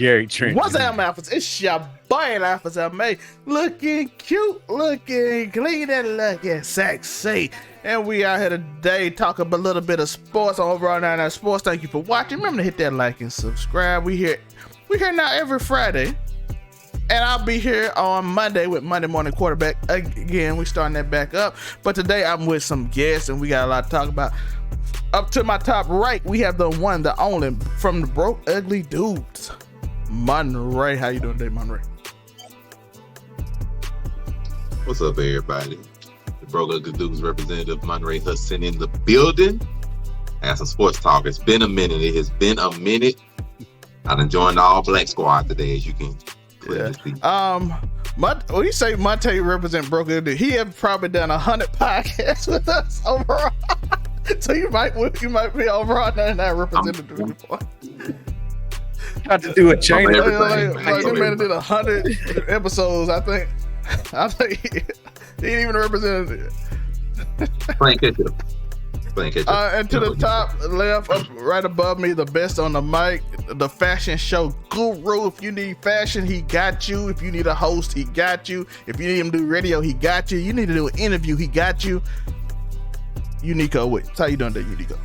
Gary Trent. What's up, Alphas? It's your boy, Alphas LMA. Looking cute, looking clean, and looking sexy. And we out here today talking a little bit of sports on Ovr99 Sports. Thank you for watching. Remember to hit that like and subscribe. We here now every Friday. And I'll be here on Monday with Monday Morning Quarterback. Again, we starting that back up. But today I'm with some guests and we got a lot to talk about. Up to my top right, we have the one, the only, from the Broke Ugly Dudes, Monray. How you doing today, Monray? What's up, everybody? The Broke Ugly Dudes representative, Monray Hudson, in the building. And some sports talk. It's been a minute. It has been a minute. I've enjoyed the All Black squad today, as you can clearly see. When you say Monte represent Broke Ugly, he have probably done 100 podcasts with us overall. So you might be overall 99 representative. Got to do a change. Like man did 100 episodes. I think he ain't even a representative. Playing catch up. And to the top left, up right above me, the best on the mic, the fashion show guru. If you need fashion, he got you. If you need a host, he got you. If you need him to do radio, he got you. You need to do an interview, he got you. Uniqo, how you doing today, Uniqo?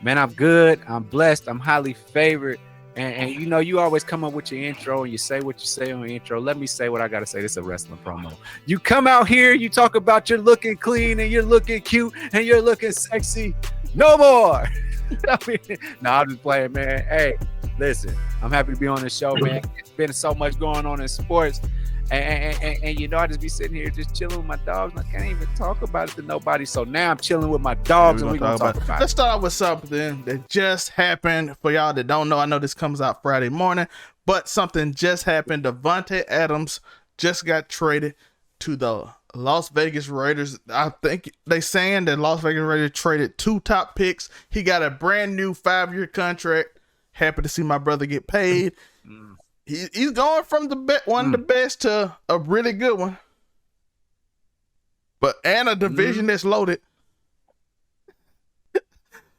Man, I'm good. I'm blessed. I'm highly favored. And you know, you always come up with your intro and you say what you say on the intro. Let me say what I got to say. This is a wrestling promo. You come out here, you talk about you're looking clean and you're looking cute and you're looking sexy. No more. I'm just playing, man. Hey, listen, I'm happy to be on the show, man. It's been so much going on in sports. And you know, I just be sitting here just chilling with my dogs. And I can't even talk about it to nobody. So now I'm chilling with my dogs and we're going to talk about it. Let's start with something that just happened. For y'all that don't know, I know this comes out Friday morning, but something just happened. Devante Adams just got traded to the Las Vegas Raiders. I think they saying that Las Vegas Raiders traded 2 top picks. He got a brand new 5-year contract. Happy to see my brother get paid. He's going from one of the best to a really good one, and a division that's loaded.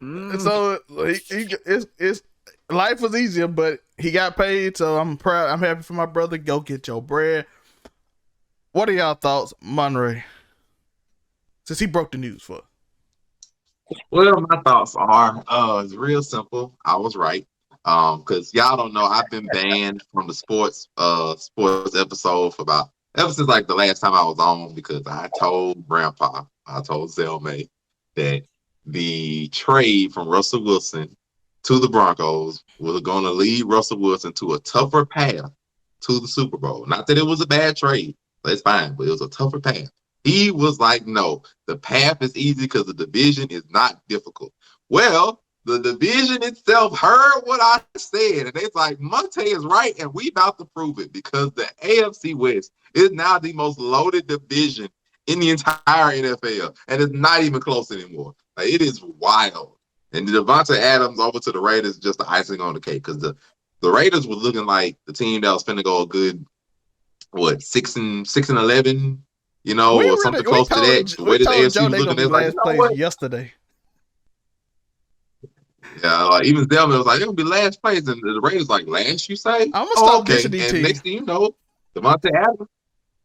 So it's life was easier, but he got paid. So I'm proud. I'm happy for my brother. Go get your bread. What are y'all thoughts, Monray? Since he broke the news for us. Well, my thoughts are it's real simple. I was right. Because y'all don't know, I've been banned from the sports episode for ever since like the last time I was on, because I told Zelmay that the trade from Russell Wilson to the Broncos was going to lead Russell Wilson to a tougher path to the Super Bowl. Not that it was a bad trade, that's fine, but it was a tougher path. He was like, no, the path is easy because the division is not difficult. Well, the division itself heard what I said, and it's like, Monte is right, and we about to prove it, because the AFC West is now the most loaded division in the entire NFL, and it's not even close anymore. Like, it is wild. And Devante Adams over to the Raiders just the icing on the cake, because the Raiders were looking like the team that was finna go a good, 6-11, you know, or something close to that. The way the AFC was looking, last place yesterday. Yeah, like even Zelman was like, it'll be last place, and the Raiders like, last, you say? I'm gonna stop dissing these teams. teams. Next thing you know, Devante Adams.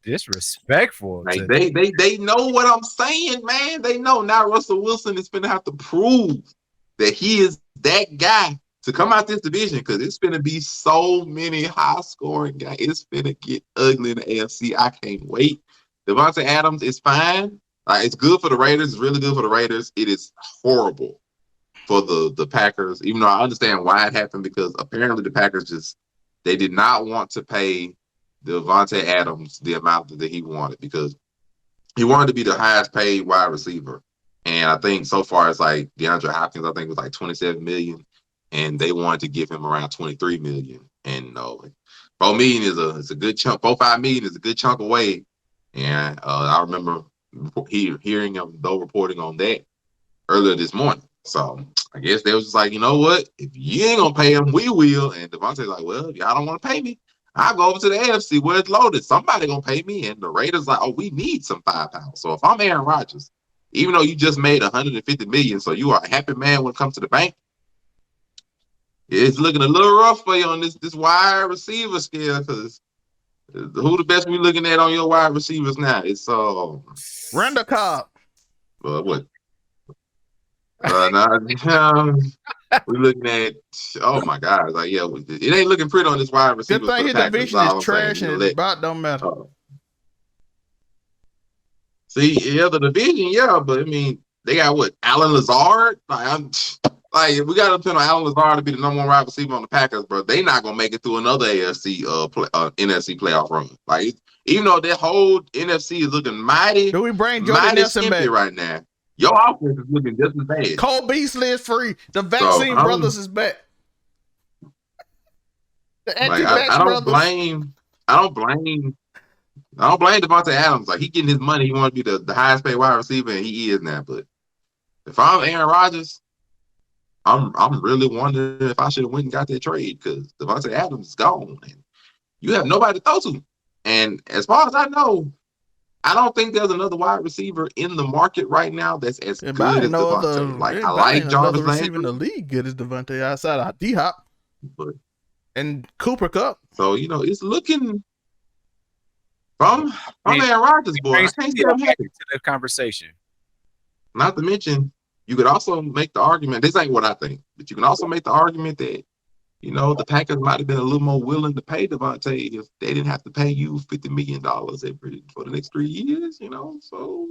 Disrespectful. Like they know what I'm saying, man. They know now Russell Wilson is gonna have to prove that he is that guy to come out this division, because it's gonna be so many high scoring guys. It's gonna get ugly in the AFC. I can't wait. Devante Adams is fine. It's good for the Raiders. It's really good for the Raiders. It is horrible for the Packers, even though I understand why it happened, because apparently the Packers they did not want to pay Devante Adams the amount that he wanted, because he wanted to be the highest paid wide receiver. And I think so far it's like DeAndre Hopkins, I think, was like $27 million, and they wanted to give him around $23 million. And no, $4 million is a good chunk. $4-5 million is a good chunk away. And I remember hearing him though reporting on that earlier this morning. So I guess they was just like, you know what? If you ain't gonna pay him, we will. And Devontae's like, well, if y'all don't want to pay me, I'll go over to the AFC where it's loaded. Somebody gonna pay me. And the Raiders like, oh, we need some firepower. So if I'm Aaron Rodgers, even though you just made $150 million, so you are a happy man when it comes to the bank, it's looking a little rough for you on this wide receiver scale because who the best we looking at on your wide receivers now? It's Randall Cobb. What? We're looking at, oh my God, like yeah, it ain't looking pretty on this wide receiver. Good thing his division is trash and it about don't matter. See, yeah, the division, yeah, but I mean, they got what? Alan Lazard? Like we got to depend on Alan Lazard to be the number one wide receiver on the Packers, bro. They not gonna make it through another NFC NFC playoff run. Like even though that whole NFC is looking mighty, do we bring Jordan Nelson back right now? Your offense is looking just as bad. Cole Beasley is free. The vaccine brothers is back. The anti-vax brothers. I don't blame Devante Adams. Like he getting his money, he want to be the highest paid wide receiver, and he is now. But if I'm Aaron Rodgers, I'm really wondering if I should have went and got that trade because Devante Adams is gone, and you have nobody to throw to. And as far as I know, I don't think there's another wide receiver in the market right now that's as good as Devante. Like I like Jarvis Landry in the league good as Devante outside of D-Hop and Cooper Kupp. So it's looking from Aaron Rodgers, boy. I can't say I'm happy to the conversation. Not to mention, you could also make the argument. This ain't what I think, but you can also make the argument that the Packers might have been a little more willing to pay Devante if they didn't have to pay you $50 million for the next 3 years. So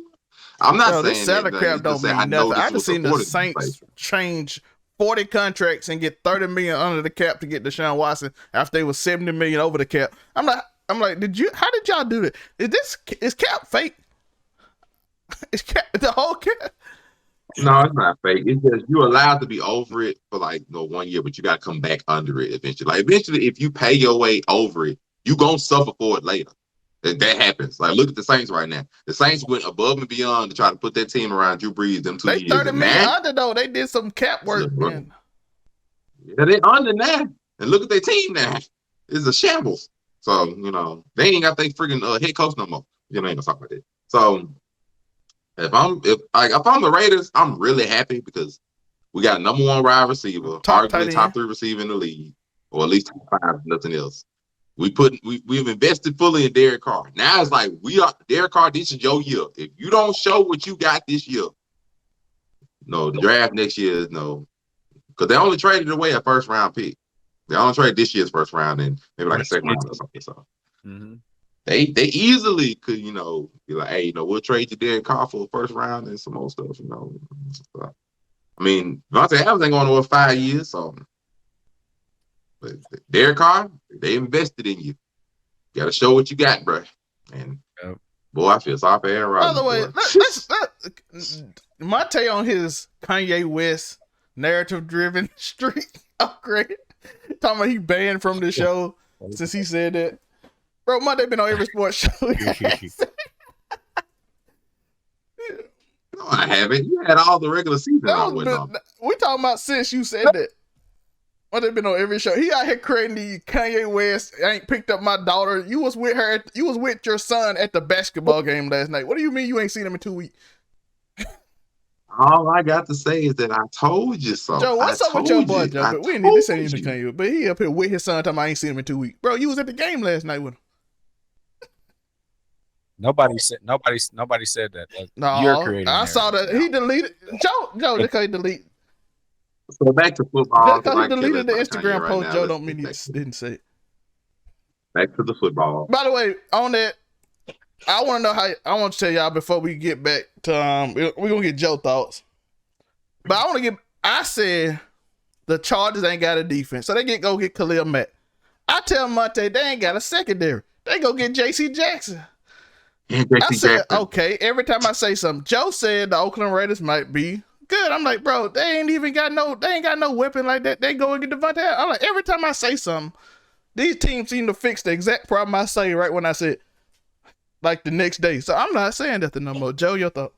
I'm not saying this salary cap don't mean nothing. I just seen the Saints change 40 contracts and get $30 million under the cap to get Deshaun Watson after they was $70 million over the cap. I'm like, how did y'all do that? Is cap fake? Is cap the whole cap? No, it's not fake. It's just you're allowed to be over it for 1 year, but you got to come back under it eventually. Like eventually, if you pay your way over it, you gonna suffer for it later. That happens. Like look at the Saints right now. The Saints went above and beyond to try to put that team around Drew Brees them 2 years. They 30 million under though. They did some cap work. Yeah, they under now. And look at their team now. It's a shambles. So they ain't got their freaking head coach no more. Ain't gonna talk about that. So. If I'm the Raiders, I'm really happy because we got a number one wide receiver, arguably top 3 receiver in the league, or at least top 5, if nothing else. We've invested fully in Derek Carr. Now it's like Derek Carr, this is your year. If you don't show what you got this year, the draft next year is no. Because they only traded away a first round pick. They only traded this year's first round and maybe a second round or something. So. Mm-hmm. They easily could, be like, hey, we'll trade you Derek Carr for the first round and some more stuff, So, I mean, Devante Adams ain't going over 5 years, so. But Derek Carr, they invested in you. You got to show what you got, bro. And boy, I feel sorry for Aaron Rodgers. By the way, let's my take on his Kanye West narrative-driven streak upgrade. Talking about he banned from the show since he said that. Bro, Monday been on every sports show. No, I haven't. You had all the regular season. We talking about since you said that. Monday been on every show. He out here creating the Kanye West. I ain't picked up my daughter. You was with her. You was with your son at the basketball game last night. What do you mean you ain't seen him in 2 weeks? All I got to say is that I told you so. Joe, what's up with your boy, Joe? But we didn't need to say anything to Kanye. But he up here with his son talking about I ain't seen him in 2 weeks. Bro, you was at the game last night with him. Nobody said that. No, you're creating. I saw that he deleted Joe. Just cause he deleted. So back to football. Just cause he deleted the Instagram post, right, Joe don't mean he didn't say it. Back to the football. By the way, on that, I want to know how. I want to tell y'all before we get back to we're gonna get Joe thoughts. But I want to get. I said the Chargers ain't got a defense, so they go get Khalil Mack. I tell Monte they ain't got a secondary. They go get J.C. Jackson. I said, okay, every time I say something, Joe said the Oakland Raiders might be good. I'm like, bro, they ain't got no weapon like that. They go and get Devante Adam. I'm like, every time I say something, these teams seem to fix the exact problem I say right when I said, like the next day. So I'm not saying that no more. Joe, your thought?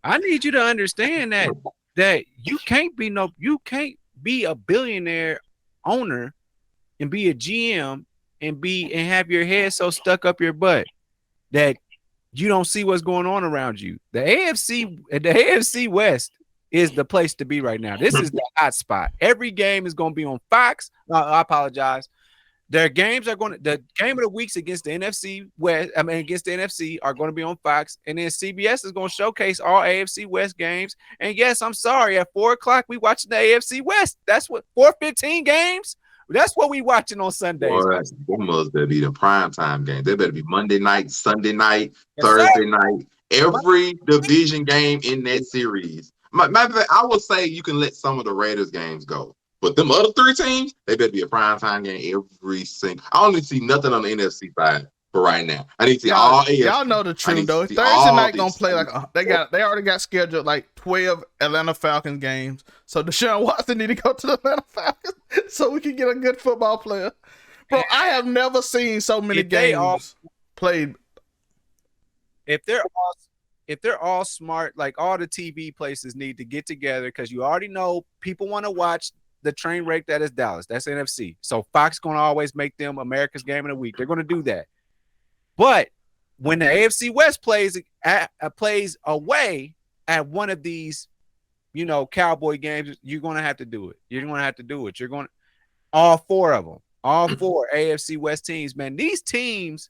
I need you to understand that you can't be a billionaire owner and be a GM and have your head so stuck up your butt that you don't see what's going on around you. The AFC West is the place to be right now. This is the hot spot. Every game is going to be on Fox. I apologize. The game of the weeks against the NFC West, against the NFC are going to be on Fox, and then CBS is going to showcase all AFC West games. And yes, I'm sorry, at 4:00 we watching the AFC West. That's what 4:15 games. That's what we watching on Sundays. Boy, they must be the prime time game. They better be Monday night, Sunday night, Thursday night. Every division game in that series. Matter of fact, I would say you can let some of the Raiders games go. But them other 3 teams, they better be a prime time game every single. I only see nothing on the NFC side for right now. I need to see all AFC. Y'all know the truth though. Thursday night gonna play like they already got scheduled like 12 Atlanta Falcons games. So Deshaun Watson need to go to the Atlanta Falcons so we can get a good football player. Bro, I have never seen so many games played. If they're all smart, like all the TV places need to get together because you already know people want to watch the train wreck that is Dallas. That's NFC. So Fox going to always make them America's game of the week. They're going to do that. But when the AFC West plays away at one of these, Cowboy games, you're going to have to do it. You're going to have to do it. You're going to all 4 of them, all 4 AFC West teams, man. These teams,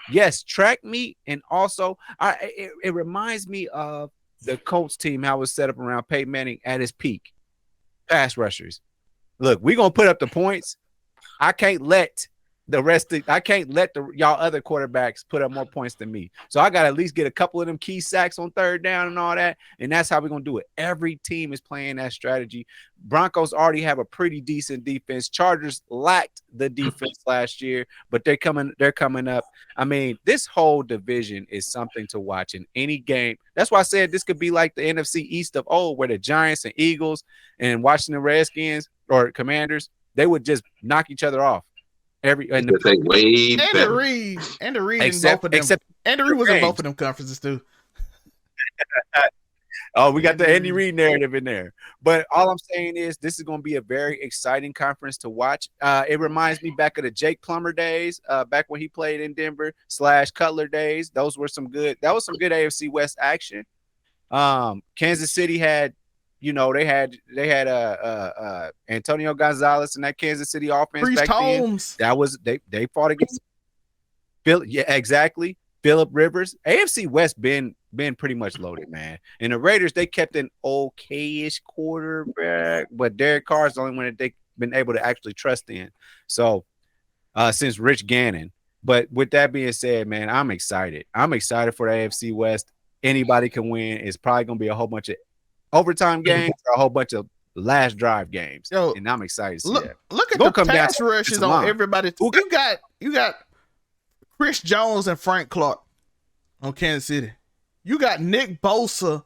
yes, track meet, and also it reminds me of the Colts team, how it was set up around Peyton Manning at his peak. Pass rushers. Look, we're gonna put up the points. I can't let y'all other quarterbacks put up more points than me. So I gotta at least get a couple of them key sacks on 3rd down and all that. And that's how we're gonna do it. Every team is playing that strategy. Broncos already have a pretty decent defense. Chargers lacked the defense last year, but they're coming up. I mean, this whole division is something to watch in any game. That's why I said this could be like the NFC East of old, where the Giants and Eagles and Washington Redskins or Commanders, they would just knock each other off. Andy Reid was in both of them conferences too. Oh, we got the Andy Reid narrative in there. But all I'm saying is this is going to be a very exciting conference to watch. It reminds me back of the Jake Plummer days, back when he played in Denver / Cutler days. That was some good AFC West action. Kansas City had, they had Antonio Gonzalez in that Kansas City offense Priest back Holmes. then. That was they fought against Phil. Yeah, exactly. Phillip Rivers. AFC West been pretty much loaded, man. And the Raiders, they kept an okay-ish quarterback, but Derek Carr's the only one that they've been able to actually trust in. So since Rich Gannon. But with that being said, man, I'm excited. I'm excited for the AFC West. Anybody can win. It's probably gonna be a whole bunch of overtime games or a whole bunch of last drive games. Yo, and I'm excited to see that. Look at the pass rushes on everybody. You got Chris Jones and Frank Clark on Kansas City. You got Nick Bosa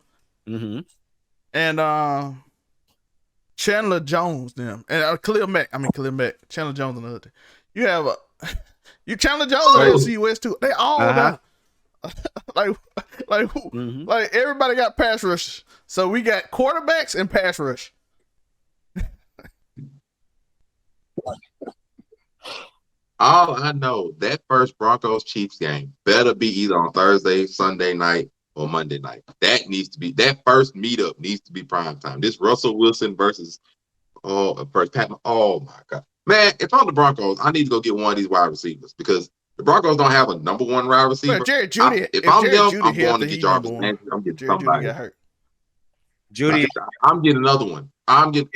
and Chandler Jones them and Khalil Mack. Chandler Jones another thing. You have Chandler Jones and AFC West too. They all got like everybody got pass rush. So we got quarterbacks and pass rush. All I know, that first Broncos Chiefs game better be either on Thursday, Sunday night, or Monday night. That first meetup needs to be prime time. This Russell Wilson versus first Pat. Oh my God, man! If I'm the Broncos, I need to go get one of these wide receivers because the Broncos don't have a number 1 wide receiver. But Jared Judy, if I'm them, I'm going to get Jarvis Landry. I'm getting somebody. Judy got hurt. I'm getting another one. I'm getting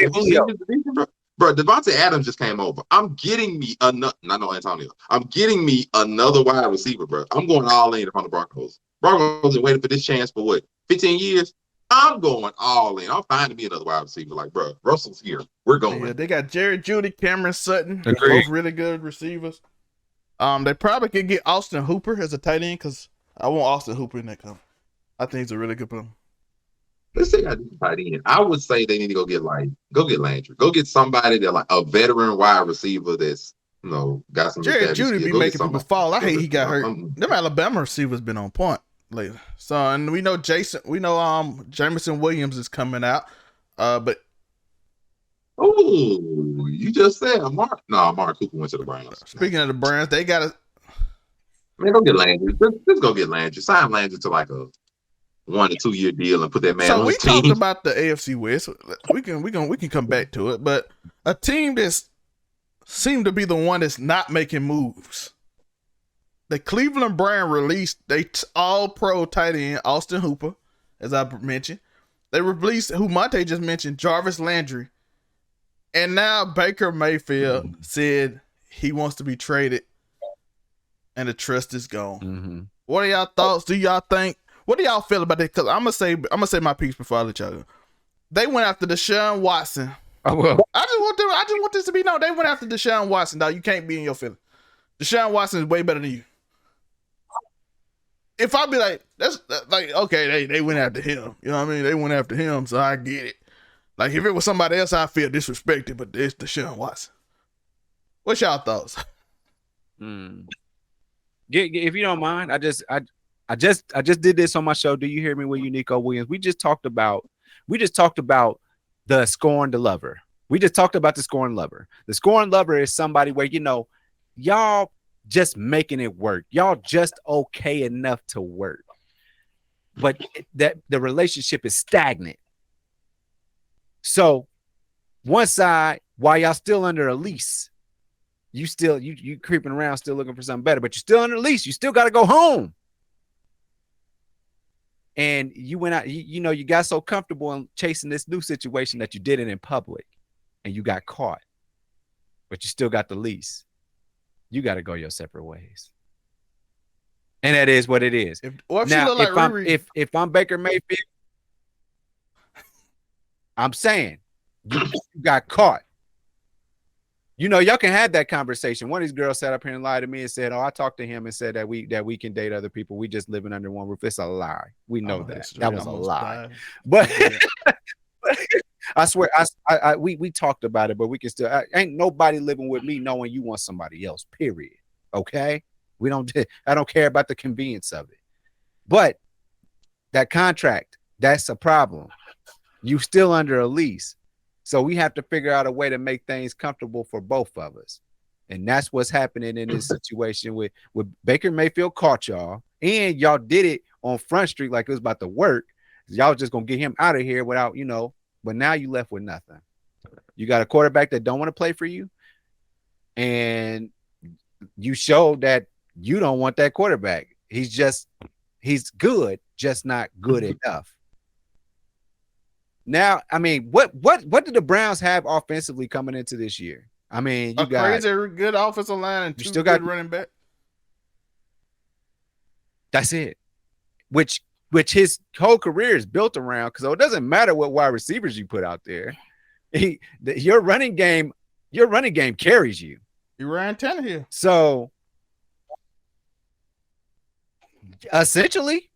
bro. Devante Adams just came over. I'm getting me another. I know Antonio. I'm getting me another wide receiver, bro. I'm going all in if I'm the Broncos. Broncos been waiting for this chance for what, 15 years? I'm going all in. I'm finding me another wide receiver. Like, bro, Russell's here. We're going. Yeah, they got Jared Judy, Cameron Sutton, both really good receivers. They probably could get Austin Hooper as a tight end because I want Austin Hooper in that company. I think he's a really good player. Let's say I do tight end. I would say they need to go get Landry. Go get somebody that like a veteran wide receiver that's got some. Jared Judy be making people fall. I hate he got hurt. Them Alabama receivers been on point lately. So and we know Jameson Williams is coming out. But you just said Mark. No, Mark Cooper went to the Browns. Speaking of the Browns, they got go get Landry. Let's go get Landry. Sign Landry to like a 1 to 2 year deal and put that man So on we his talked team. about the AFC West. We can come back to it, but a team that's seemed to be the one that's not making moves. The Cleveland Browns released they all-pro tight end Austin Hooper, as I mentioned. They released who Monte just mentioned, Jarvis Landry, and now Baker Mayfield said he wants to be traded, and the trust is gone. Mm-hmm. What are y'all thoughts? Do y'all think? What do y'all feel about that? Because I'm gonna say my piece before I let y'all go. They went after Deshaun Watson. Oh, well. I just want this to be known. They went after Deshaun Watson. Dog, you can't be in your feelings. Deshaun Watson is way better than you. If I be like, that's like, okay, they went after him. You know what I mean? They went after him, so I get it. Like if it was somebody else, I feel disrespected, but it's Deshaun Watson. What's y'all thoughts? If you don't mind, I just did this on my show. Do you hear me with Uniqo Williams? We just talked about the scoring the lover. We just talked about the scoring lover. The scoring lover is somebody where, you know, y'all just making it work. Y'all just okay enough to work. But that the relationship is stagnant. So one side, while y'all still under a lease, you creeping around still looking for something better, but you're still under a lease. You still got to go home. And you went out, you got so comfortable in chasing this new situation that you did it in public and you got caught, but you still got the lease. You got to go your separate ways. And that is what it is. If I'm Baker Mayfield, I'm saying you got caught. You know, y'all can have that conversation. One of these girls sat up here and lied to me and said, "Oh, I talked to him and said that we can date other people. We just living under one roof." It's a lie. We know that. That was a lie. But I swear, we talked about it, but we can still. Ain't nobody living with me knowing you want somebody else. Period. Okay, I don't care about the convenience of it. But that contract, that's a problem. You still under a lease. So we have to figure out a way to make things comfortable for both of us. And that's what's happening in this situation with Baker Mayfield caught y'all. And y'all did it on Front Street like it was about to work. Y'all just going to get him out of here without, but now you left with nothing. You got a quarterback that don't want to play for you. And you showed that you don't want that quarterback. He's good, just not good enough. Now, I mean, what did the Browns have offensively coming into this year? I mean, you got crazy good offensive line and two good running back. That's it. Which his whole career is built around, because it doesn't matter what wide receivers you put out there. Your running game carries you. You ran 10 here. So essentially.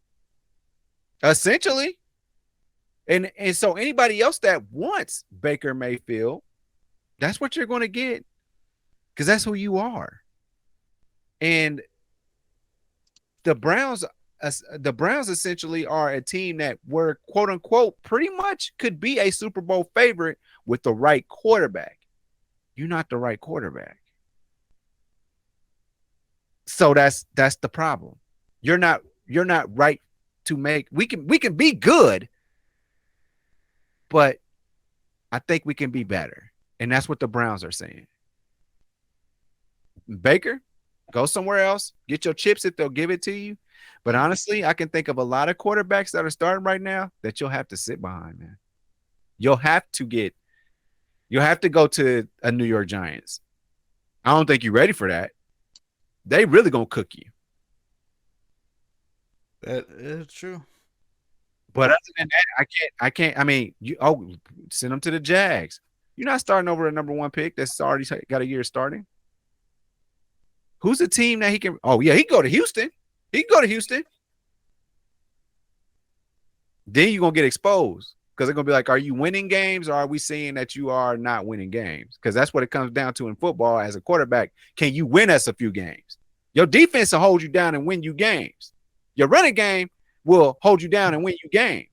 And so anybody else that wants Baker Mayfield, that's what you're going to get, because that's who you are. And the Browns essentially are a team that were, quote unquote, pretty much could be a Super Bowl favorite with the right quarterback. You're not the right quarterback. So that's the problem. You're not right to make. We can be good, but I think we can be better. And that's what the Browns are saying. Baker, go somewhere else. Get your chips if they'll give it to you. But honestly, I can think of a lot of quarterbacks that are starting right now that you'll have to sit behind, man. You'll have to go to a New York Giants. I don't think you're ready for that. They really gonna cook you. That is true. But other than that, I can't. I mean, send them to the Jags. You're not starting over a number one pick that's already got a year starting. Who's the team that he can? Oh yeah, he can go to Houston. He can go to Houston. Then you're gonna get exposed, because they're gonna be like, are you winning games, or are we seeing that you are not winning games? Because that's what it comes down to in football. As a quarterback, can you win us a few games? Your defense will hold you down and win you games. Your running game will hold you down and win you games.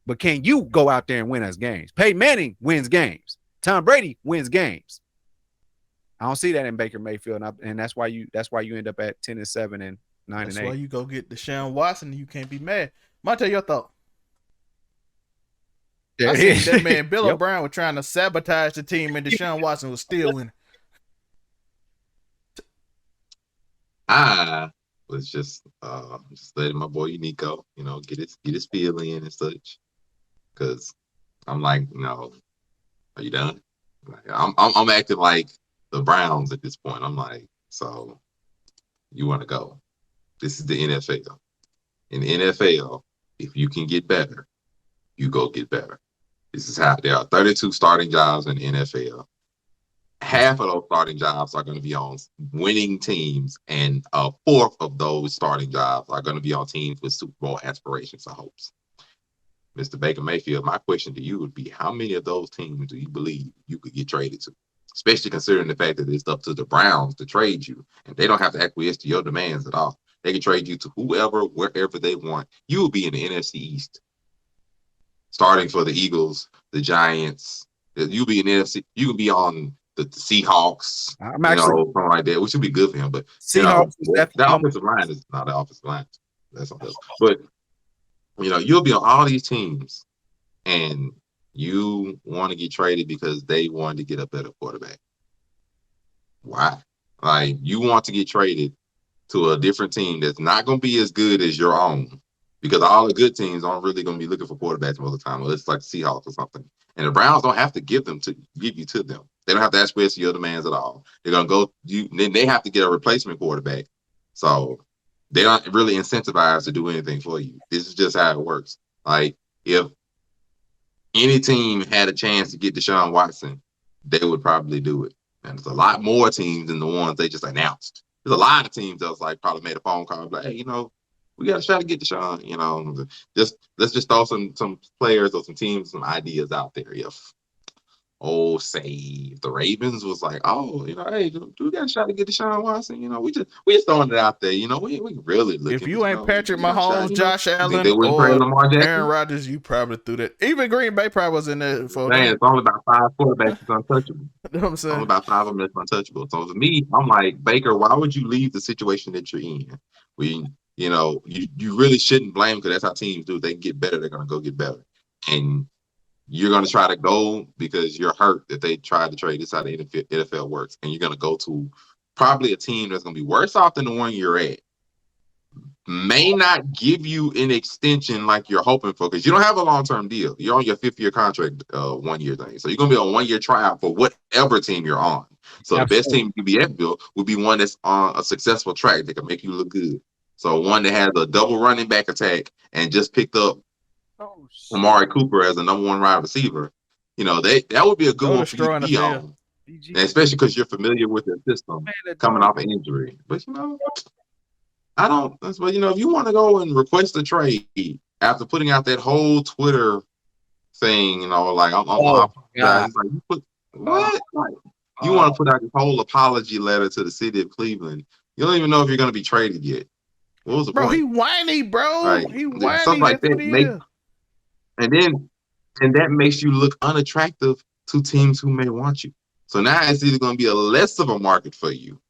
But can you go out there and win us games? Peyton Manning wins games. Tom Brady wins games. I don't see that in Baker Mayfield, and that's why you end up at 10-7 and 9-8. That's why you go get Deshaun Watson. You can't be mad. Monte, your thought. There I it seen is. that man Bill Yep. O'Brien was trying to sabotage the team, and Deshaun Watson was still winning. I was just letting my boy Uniqo, get his feel in and such. Cause I'm like, are you done? Like, I'm acting like the Browns at this point. I'm like, so you want to go? This is the NFL. In the NFL, if you can get better, you go get better. This is how there are 32 starting jobs in the NFL. Half of those starting jobs are going to be on winning teams, and a fourth of those starting jobs are going to be on teams with Super Bowl aspirations or hopes. Mr. Baker Mayfield, my question to you would be, how many of those teams do you believe you could get traded to? Especially considering the fact that it's up to the Browns to trade you, and they don't have to acquiesce to your demands at all. They can trade you to whoever, wherever they want. You will be in the NFC East, starting for the Eagles, the Giants. You'll be in the NFC. You can be on the Seahawks, I'm actually something like that, which would be good for him. But Seahawks is the definitely offensive line is not the offensive line. That's something else. But you'll be on all these teams, and you want to get traded because they wanted to get a better quarterback. Why? Like, you want to get traded to a different team that's not going to be as good as your own, because all the good teams aren't really going to be looking for quarterbacks most of the time. Well, it's like the Seahawks or something. And the Browns don't have to give you to them. They don't have to ask for your demands at all. They're going to go, then they have to get a replacement quarterback. So they aren't really incentivized to do anything for you. This is just how it works. Like, if any team had a chance to get Deshaun Watson, they would probably do it. And there's a lot more teams than the ones they just announced. There's a lot of teams that was like probably made a phone call like, hey, we got to try to get Deshaun. Let's just throw some players or some teams, some ideas out there. Say the Ravens was like, hey, do we got to try to get Deshaun Watson? We just throwing it out there. We really looking. If you ain't Patrick Mahomes, Josh Allen, they wouldn't trade or Lamar Jackson? Aaron Rodgers, you probably threw that. Even Green Bay probably was in there for Man, it's only about 5 quarterbacks that's untouchable. You know what I'm saying? Only about 5 of them that's untouchable. So to me, I'm like, Baker, why would you leave the situation that you're in? You really shouldn't blame, because that's how teams do. They get better, they're going to go get better. And you're going to try to go because you're hurt that they tried to trade. This is how the NFL works. And you're going to go to probably a team that's going to be worse off than the one you're at. May not give you an extension like you're hoping for, because you don't have a long-term deal. You're on your 5th-year contract, 1-year thing. So you're going to be on a 1-year tryout for whatever team you're on. So Absolutely. The best team you can be at, Bill, would be one that's on a successful track that can make you look good. So one that has a double running back attack and just picked up Amari Cooper as a number 1 wide receiver. That would be a good one for you to be on. And especially because you're familiar with the system coming off an injury. But I don't. That's what if you want to go and request a trade after putting out that whole Twitter thing, like I'm like you put what? Like, you want to put out this whole apology letter to the city of Cleveland. You don't even know if you're going to be traded yet. What was the point? He whiny, bro. Right. He whiny. Stuff like that and that makes you look unattractive to teams who may want you. So now it's either going to be a less of a market for you.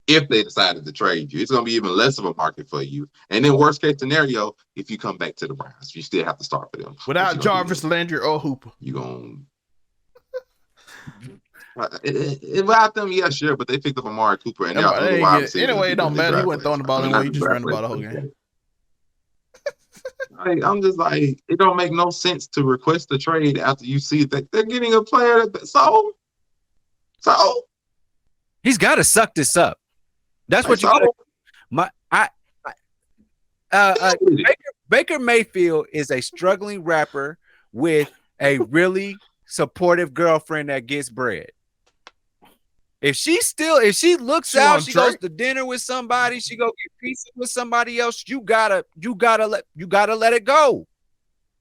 If they decided to trade you, it's going to be even less of a market for you. And then worst case scenario, if you come back to the Browns, you still have to start for them. Without Jarvis Landry or Hooper. You going without them, yeah, sure, but they picked up Amari Cooper and anyway, it don't matter. He wasn't throwing the ball anyway. He just ran the ball the whole game. I'm just like, it don't make no sense to request a trade after you see that they're getting a player. So he's got to suck this up. That's what you got. Baker Mayfield is a struggling rapper with a really supportive girlfriend that gets bread. If she looks out, she goes to dinner with somebody, she go get pizza with somebody else, you gotta let it go.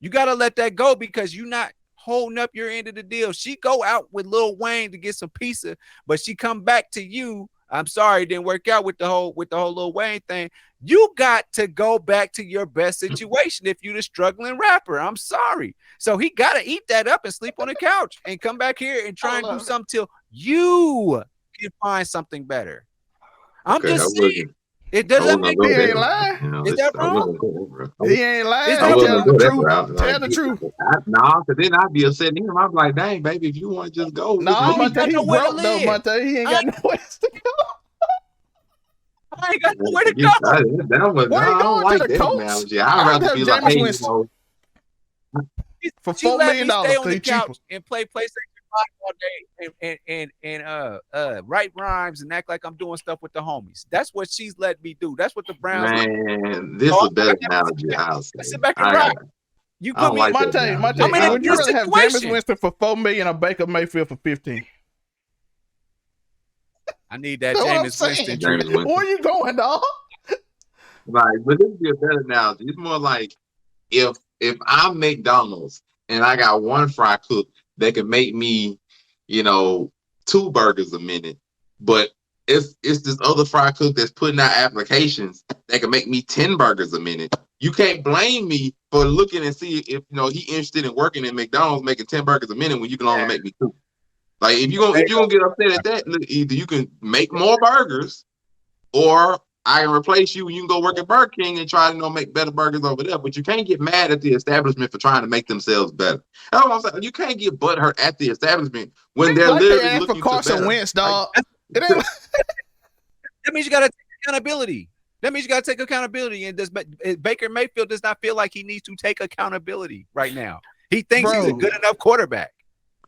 You gotta let that go, because you're not holding up your end of the deal. She go out with Lil Wayne to get some pizza, but she come back to you. I'm sorry, it didn't work out with the whole Lil Wayne thing. You got to go back to your best situation if you're the struggling rapper. I'm sorry. So he got to eat that up and sleep on the couch and come back here and try and do something till you can find something better. I'm just saying. It I doesn't wasn't make gonna He go ain't that route. lying. You know, Is that I wasn't wrong? gonna go that route. He ain't lying. Is I that He wasn't telling gonna the go that truth. route. Tell the truth. Nah, because then I'd be upset him. I'm like, dang, baby, if you want to just go, just Nah, I ain't leave. Monte, got he nowhere to broke though, live. Monte. He ain't got nowhere to go. I ain't got nowhere I to guess go. that was, Where I you don't going to like the that coach? analogy. I'd I'd rather have be like, hey, Jameis you Winston know, for She $4 let million me stay on because the he cheaper. couch and play PlayStation 5 all day and write rhymes and act like I'm doing stuff with the homies. That's what she's let me do. That's what the Browns let me man, this do. is So a better I analogy. I'll say. sit back and rock. You I put don't me. like that analogy. Monte, I'm in a would you good rather have Jameis situation. Winston for $4 million or Baker Mayfield for 15? I need that That's what I'm Jameis saying. Winston Jameis treatment. Winston. Where you going, dog? Like, but this would be a better analogy. It's more like if I'm McDonald's and I got one fry cook that can make me, you know, 2 burgers a minute, but it's this other fry cook that's putting out applications that can make me 10 burgers a minute. You can't blame me for looking and see if he interested in working at McDonald's making 10 burgers a minute when you can only make me 2. Like if you're gonna get upset at that, look, either you can make more burgers or I can replace you and you can go work at Burger King and try to make better burgers over there. But you can't get mad at the establishment for trying to make themselves better. That's what I'm saying. You can't get butthurt at the establishment when they're Like they literally asked for looking to Carson better. Wentz, dog. Like, It ain't That means you got to take accountability. That means you got to take accountability. And Baker Mayfield does not feel like he needs to take accountability right now. He thinks he's a good enough quarterback.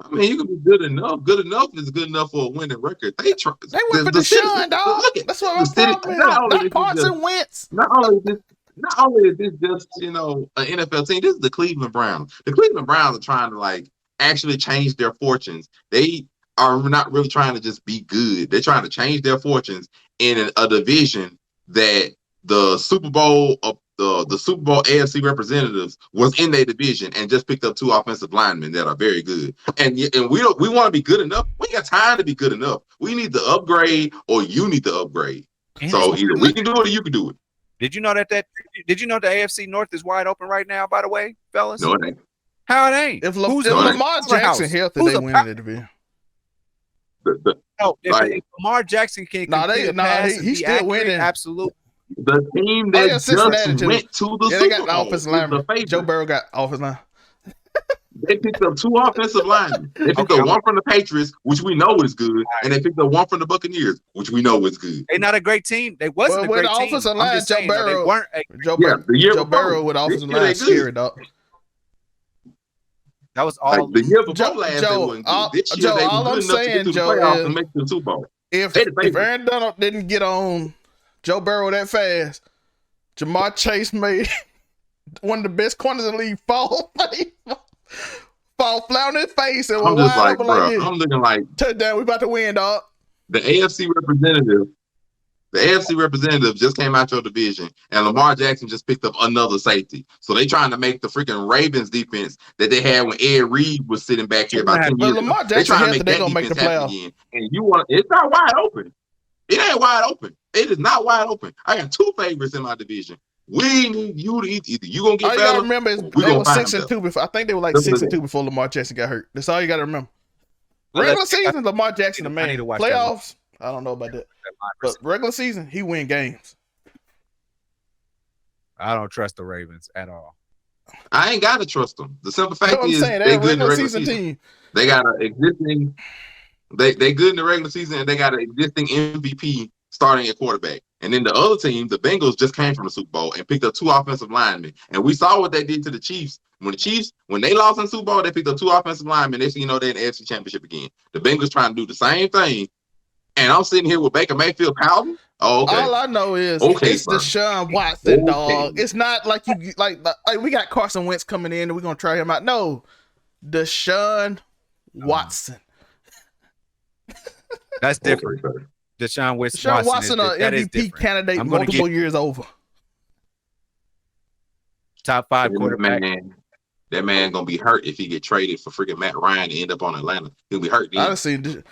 I mean, you can be good enough. Good enough is good enough for a winning record. They went for Deshaun, dog. That's what my problem is. Not Carson Wentz. Not only is this just an NFL team. This is the Cleveland Browns. The Cleveland Browns are trying to actually change their fortunes. They are not really trying to just be good. They're trying to change their fortunes in a division that the Super Bowl the Super Bowl AFC representatives was in their division and just picked up 2 offensive linemen that are very good. And we want to be good enough. We ain't got time to be good enough. We need to upgrade, or you need to upgrade. And so either we can do it or you can do it. Did you know Did you know the AFC North is wide open right now? By the way, fellas. No, it ain't. How it ain't? If Lamar Jackson healthy, they win the division. If Lamar Jackson can complete a pass and he's be still accurate, winning. absolutely. The team that just went to the Super they got Bowl the offensive lineman. favorite. Joe Burrow got offensive line. They picked up 2 offensive linemen. They picked up one from the Patriots, which we know is good, and they picked up one from the Buccaneers, which we know is good. They're not a great team. They wasn't a great team. Offensive line, Joe Burrow. They weren't Joe Burrow with offensive line is scary, dog. That was all the year before last. They wasn't good. This year they were good enough to get to the playoffs and make the Super Bowl. If Aaron Donald didn't get on Joe Burrow that fast, Jamar Chase made one of the best corners in the league fall flat on his face and I'm just wide like, open bro, this. I'm looking like touchdown. We about to win, dog. The AFC representative just came out your division, and Lamar Jackson just picked up another safety. So they trying to make the freaking Ravens defense that they had when Ed Reed was sitting back here about 10 years ago. Lamar Jackson they trying to make that make the defense happen playoffs. again. And it's not wide open. It ain't wide open. It is not wide open. I got 2 favorites in my division. We need you to either you gonna get better. All you gotta remember is they were 6-2 before. I think they were 6-2 before Lamar Jackson got hurt. That's all you gotta remember. Regular season, Lamar Jackson the man. Playoffs, I don't know about that. But regular season, he win games. I don't trust the Ravens at all. I ain't gotta trust them. The simple fact is they're good in the regular season team. They got an existing. They good in the regular season, and they got an existing MVP starting at quarterback. And then the other team, the Bengals, just came from the Super Bowl and picked up 2 offensive linemen. And we saw what they did to the Chiefs. When they lost in the Super Bowl, they picked up 2 offensive linemen. They they're in the AFC Championship again. The Bengals trying to do the same thing. And I'm sitting here with Baker Mayfield pouting. Oh, okay. All I know is it's Deshaun Watson, dog. It's not like we got Carson Wentz coming in and we're gonna try him out. No, Deshaun Watson. That's different. Deshaun Watson, an MVP candidate multiple years over. Top 5 quarterback. That man gonna be hurt if he get traded for freaking Matt Ryan and end up on Atlanta. He'll be hurt. I seen this.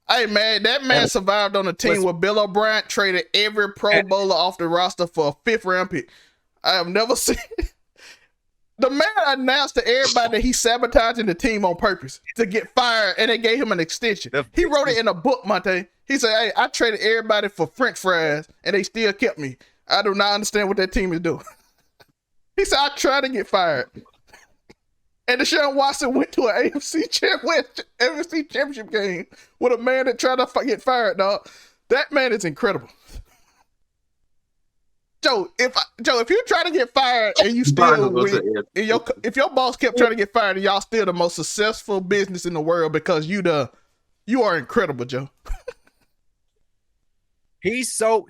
Hey man, that man survived on a team where Bill O'Brien traded every Pro Bowler off the roster for a 5th round pick. I have never seen. The man announced to everybody that he's sabotaging the team on purpose to get fired, and they gave him an extension. He wrote it in a book, Monte. He said, "Hey, I traded everybody for French fries, and they still kept me. I do not understand what that team is doing." He said, "I tried to get fired." And Deshaun Watson went to an AFC championship game with a man that tried to get fired, dog. That man is incredible. Joe, if you try to get fired and you still win, if your boss kept trying to get fired and y'all still the most successful business in the world because you are incredible, Joe. He's so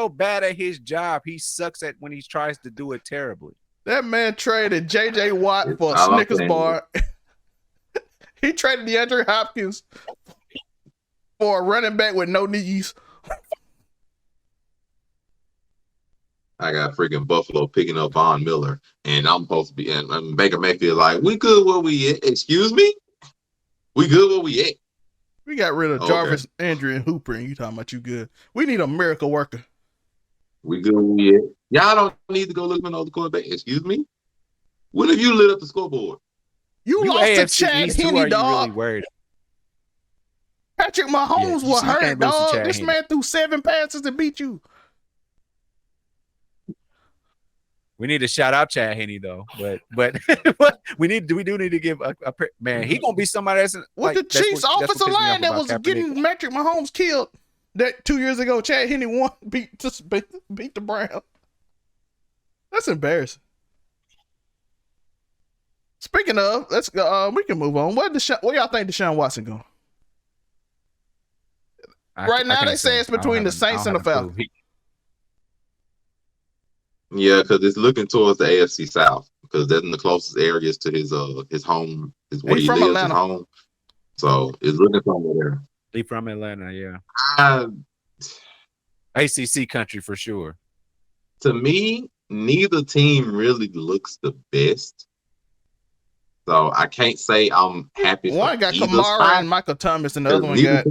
bad at his job. He sucks at when he tries to do it terribly. That man traded J.J. Watt for a Snickers bar. He traded DeAndre Hopkins for a running back with no knees. I got freaking Buffalo picking up Von Miller, and I'm supposed to be, and Baker Mayfield like, we good where we at? Excuse me? We good where we at? We got rid of Jarvis, Andrew, and Hooper, and you talking about you good. We need a miracle worker. We good where we at? Y'all don't need to go look for another quarterback. Excuse me? When have you lit up the scoreboard? You lost AFC to Chad East, Henne, dog. Really worried? Patrick Mahomes was hurt, dog. This man threw 7 passes to beat you. We need to shout out Chad Henne though, but we do need to give a man. He gonna be somebody that's with the Chiefs offensive line that was getting Patrick Mahomes killed. That 2 years ago, Chad Henne won, beat the Browns. That's embarrassing. Speaking of, let's go. We can move on. Where y'all think Deshaun Watson going? Right now, they say it's between the Saints and the Falcons. Yeah, because it's looking towards the AFC South because that's in the closest areas to his home, where he lives, Atlanta. His home. So it's looking somewhere there. He from Atlanta, yeah. ACC country for sure. To me, neither team really looks the best. So I can't say I'm happy. One got Kamara and Michael Thomas, and the other one got.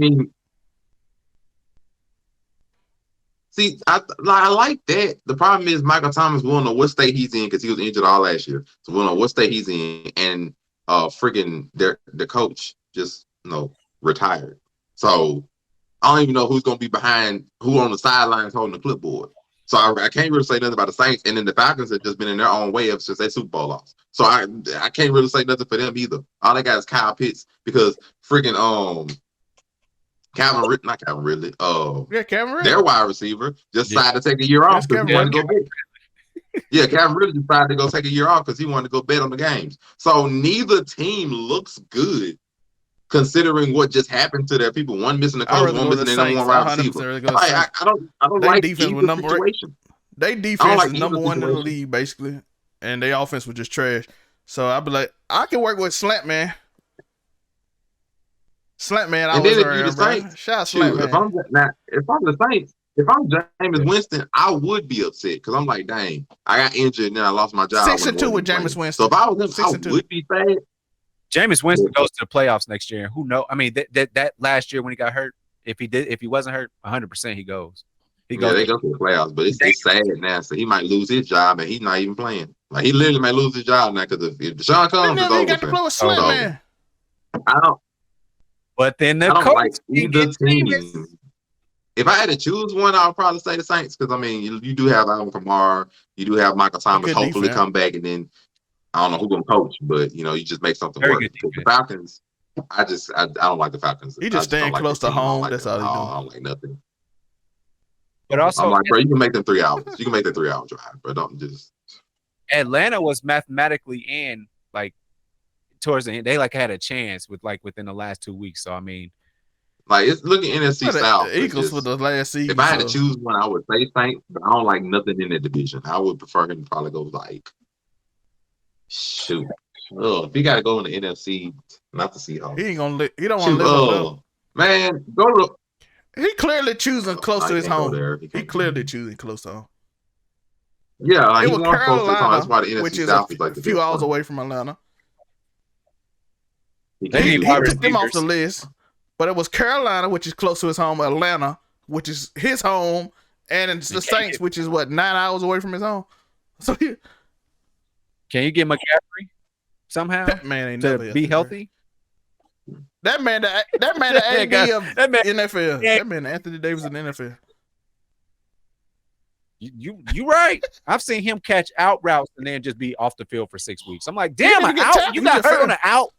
See, I like that. The problem is Michael Thomas, we don't know what state he's in because he was injured all last year. So we don't know what state he's in. And freaking the coach just retired. So I don't even know who's going to be behind, who on the sidelines holding the clipboard. So I can't really say nothing about the Saints. And then the Falcons have just been in their own way ever since they Super Bowl loss. So I can't really say nothing for them either. All they got is Kyle Pitts because freaking Calvin Ridley. Their wide receiver just decided to take a year off because he wanted to go bet. Yeah, Calvin Ridley decided to go take a year off because he wanted to go bet on the games. So neither team looks good considering what just happened to their people. One missing the coach, one missing their number one wide receiver. I don't like defense with number situation. They defense is number one in the league basically, and their offense was just trash. So I'd be like, I can work with Slant Man. Slant Man, I was around, bro. Shout out Slant Man. If I'm the Saints, if I'm Jameis Winston, I would be upset because I'm like, dang, I got injured and then I lost my job. 6-2 with Jameis Winston. So if I was him, I would be sad. Jameis Winston goes to the playoffs next year. Who knows? I mean, that last year when he got hurt, if he wasn't hurt, 100% he goes. They go to the playoffs, but it's sad now. So he might lose his job and he's not even playing. Like he literally might lose his job now because if Deshaun comes, it's over. He got to play with Slant Man. I don't. But then I don't like either team. If I had to choose one, I would probably say the Saints because I mean you do have Alvin Kamara, you do have Michael Thomas hopefully come back, and then I don't know who's gonna coach, but you just make something work. The Falcons, I don't like the Falcons. He just staying close to home. That's all he doing. I don't like nothing. But also, I'm like, bro, you can make them 3 hours. You can make that 3-hour drive, bro. Don't just. Atlanta was mathematically in towards the end. They had a chance within the last 2 weeks. So I mean, it's looking NFC South. The Eagles for the last season. If I had to choose one, I would say Saints, but I don't like nothing in that division. I would prefer him to probably go shoot. If he got to go in the NFC, not the Seahawks. He ain't gonna. He don't want to live. Man, go to. He clearly choosing close to his home. He clearly choosing close to home. Yeah, it was Carolina, which is a few hours away from Atlanta. He took them off the list, but it was Carolina, which is close to his home, Atlanta, which is his home, and it's the Saints, which is 9 hours away from his home. So Can you get McCaffrey somehow That man ain't to never be healthy? That man, the AD of that man, NFL. That man, Anthony Davis in the NFL. You right. I've seen him catch out routes and then just be off the field for 6 weeks. I'm like, damn, an out? You got hurt on an out?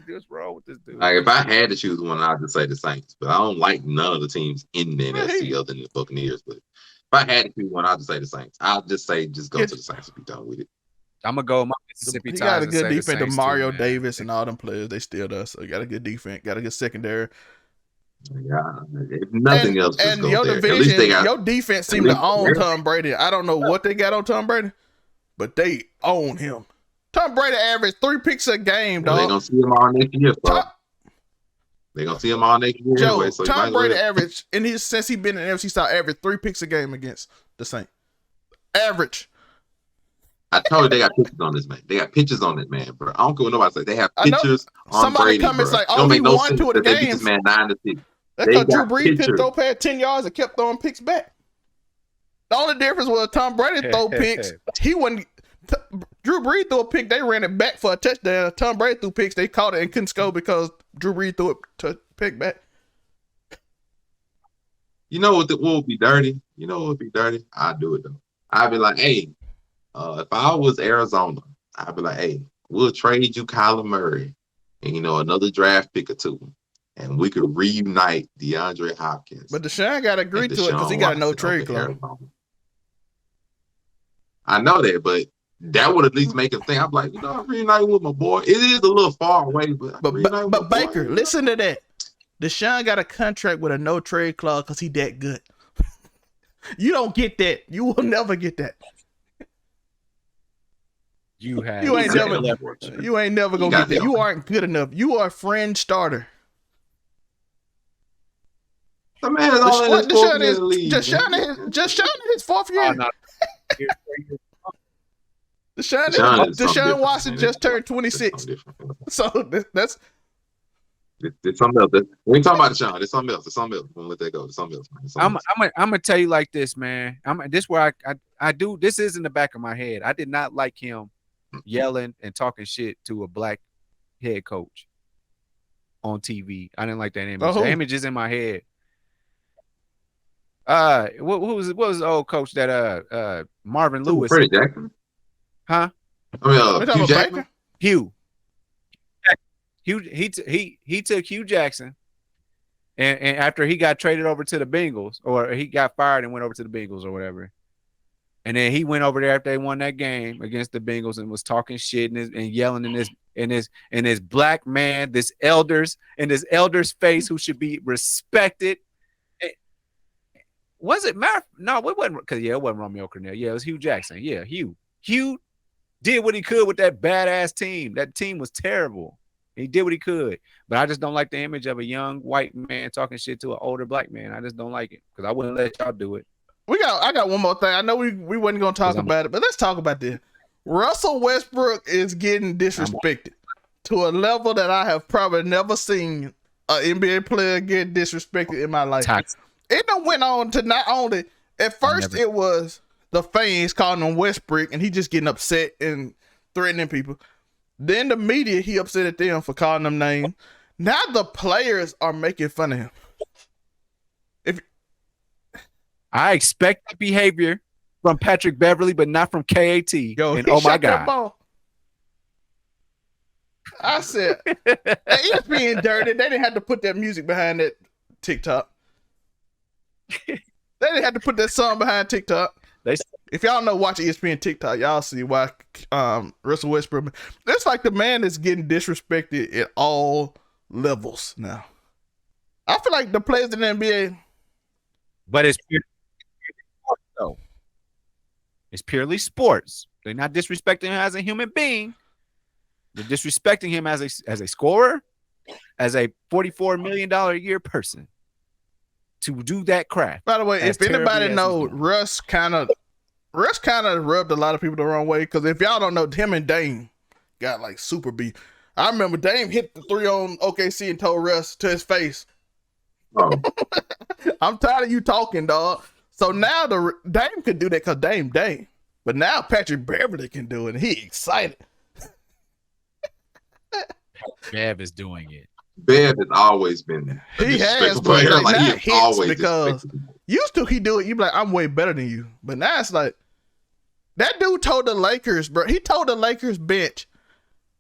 What's wrong with this dude? Like, if I had to choose one, I'd just say the Saints. But I don't like none of the teams in the NFC other than the Buccaneers. But if I had to choose one, I'd just say the Saints. I'll just say just go to the Saints and be done with it. I'm gonna go with my Mississippi He Tigers. got a good defense. The Mario too, Davis and all them players, they still does. So he got a good defense. Got a good secondary. Yeah, if nothing else, just and go your there. division, At least they got, your defense seemed to own Tom Brady. I don't know what they got on Tom Brady, but they own him. Tom Brady averaged 3 picks a game, dog. They're gonna see him all next year, bro. They're gonna see him all next year Joe, anyway. So Tom Brady averaged since he been in the NFC South, averaged 3 picks a game against the Saints. Average. I told you they got pictures on this man. They got pictures on it, man, bro. I don't care what nobody say. They have pictures on Brady, bro. Like, don't make no sense that they beat this man 9-6. That's because Drew Brees could throw past 10 yards and kept throwing picks back. The only difference was Tom Brady throw picks. He wouldn't. Drew Brees threw a pick. They ran it back for a touchdown. Tom Brady threw picks. They caught it and couldn't score because Drew Brees threw it to pick back. You know what would be dirty? You know what would be dirty? I'd do it though. I'd be like, hey, if I was Arizona, I'd be like, hey, we'll trade you Kyler Murray and another draft pick or two. And we could reunite DeAndre Hopkins. But Deshaun got to agree to it because he got a no trade clause. I know that, but that would at least make him think. I'm like, I'm reuniting with my boy. It is a little far away, but Baker, listen to that. Deshaun got a contract with a no trade clause because he that good. You don't get that. You will never get that. You ain't never gonna get that. You aren't good enough. You are a fringe starter. The man is all in his fourth year league. Deshaun in his 4th year. Deshaun Watson just turned 26. So that's it's something else. We ain't talking about Deshaun. It's something else. I'm gonna let that go. It's something else, man. I'm gonna tell you like this, man. This where I do. This is in the back of my head. I did not like him yelling and talking shit to a black head coach on TV. I didn't like that image. The image is in my head. What was the old coach that Marvin Lewis? Freddie Jackson? Huh? Hugh Jackson? Hugh. He took Hugh Jackson, and after he got traded over to the Bengals, or he got fired and went over to the Bengals or whatever, and then he went over there after they won that game against the Bengals and was talking shit and yelling in this black man, this elder's face who should be respected. Was it No, it wasn't, because it wasn't Romeo Cornell. Yeah, it was Hugh Jackson. Yeah, Hugh did what he could with that badass team. That team was terrible. He did what he could, but I just don't like the image of a young white man talking shit to an older black man. I just don't like it because I wouldn't let y'all do it. I got one more thing. I know we wasn't gonna talk about it, but let's talk about this. Russell Westbrook is getting disrespected to a level that I have probably never seen an NBA player get disrespected in my life. Toxic. It done went on to not only at first it was the fans calling him Westbrook and he just getting upset and threatening people. Then the media, he upset at them for calling them names. Now the players are making fun of him. I expect that behavior from Patrick Beverly, but not from KAT. And oh my God. I said, ESPN dirty. They didn't have to put that music behind that TikTok. They didn't have to put that song behind TikTok. If y'all know, watch ESPN TikTok, y'all see why Russell Westbrook. It's like the man is getting disrespected at all levels now. I feel like the players in the NBA. But it's purely sports, though. It's purely sports. They're not disrespecting him as a human being. They're disrespecting him as a scorer, as a $44 million a year person. To do that crap. By the way, if anybody knows, Russ kind of rubbed a lot of people the wrong way, because if y'all don't know, him and Dame got like super beef. I remember Dame hit the 3 on OKC and told Russ to his face, "Oh, I'm tired of you talking, dog." So now the Dame could do that because Dame. But now Patrick Beverly can do it, and he excited. Bev is doing it. Bev has always been a He has, disrespectful but player. like, Like, now he it has hits always because disrespected. used to he do it, you be like, I'm way better than you. But now it's like, that dude told the Lakers, bro, he told the Lakers bench,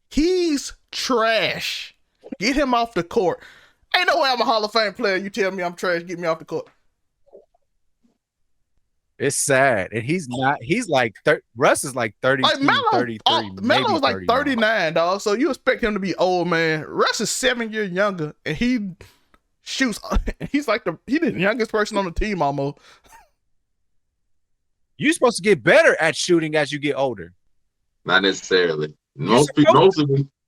he's trash. Get him off the court. Ain't no way I'm a Hall of Fame player. You tell me I'm trash, get me off the court. It's sad. And he's not, he's like, Russ is like 32, Like Melo, 33, Melo's like 39. 39, dog. So you expect him to be old, man. Russ is 7 years younger, and he shoots. He's like he the youngest person on the team almost. You're supposed to get better at shooting as you get older. Not necessarily. Most people,